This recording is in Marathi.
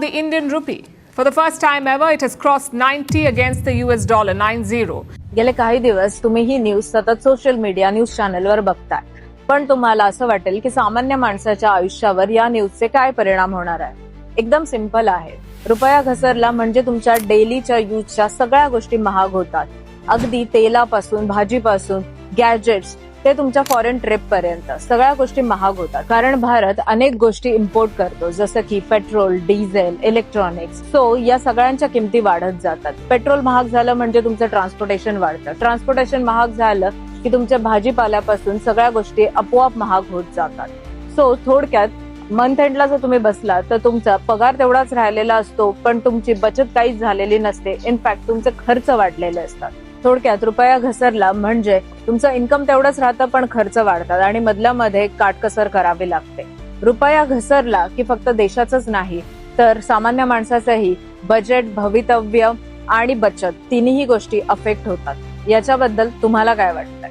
The Indian rupee. For the first time ever, it has crossed 90 against the US dollar, 90. गेले काही दिवस तुम्ही ही न्यूज सतत सोशल मीडिया न्यूज चॅनलवर बघताय, पण तुम्हाला असं वाटेल की सामान्य माणसाच्या आयुष्यावर या न्यूजचे काय परिणाम होणार आहे. एकदम सिंपल आहे. रुपया घसरला म्हणजे तुमच्या डेलीच्या यूजच्या सगळ्या गोष्टी महाग होतात. अगदी तेलापासून, भाजीपासून, गॅजेट्स ते तुमच्या फॉरेन ट्रिप पर्यंत सगळ्या गोष्टी महाग होतात. कारण भारत अनेक गोष्टी इम्पोर्ट करतो, जसं की पेट्रोल, डिझेल, इलेक्ट्रॉनिक्स. सो या सगळ्यांच्या किमती वाढत जातात. पेट्रोल महाग झालं म्हणजे तुमचं ट्रान्सपोर्टेशन वाढतं. ट्रान्सपोर्टेशन महाग झालं की तुमच्या भाजीपाल्यापासून सगळ्या गोष्टी आपोआप महाग होत जातात. सो थोडक्यात मंथ एंडला जर तुम्ही बसला तर तुमचा पगार तेवढाच राहिलेला असतो, पण तुमची बचत काहीच झालेली नसते. इनफॅक्ट तुमचे खर्च वाढलेले असतात. थोडक्यात रुपया घसरला म्हणजे तुमचं इन्कम तेवढंच राहतं, पण खर्च वाढतात आणि मधल्यामध्ये काटकसर करावी लागते. रुपया घसरला की फक्त देशाचंच नाही तर सामान्य माणसाचंही बजेट, भवितव्य आणि बचत तिन्ही गोष्टी अफेक्ट होतात. याच्याबद्दल तुम्हाला काय वाटतं?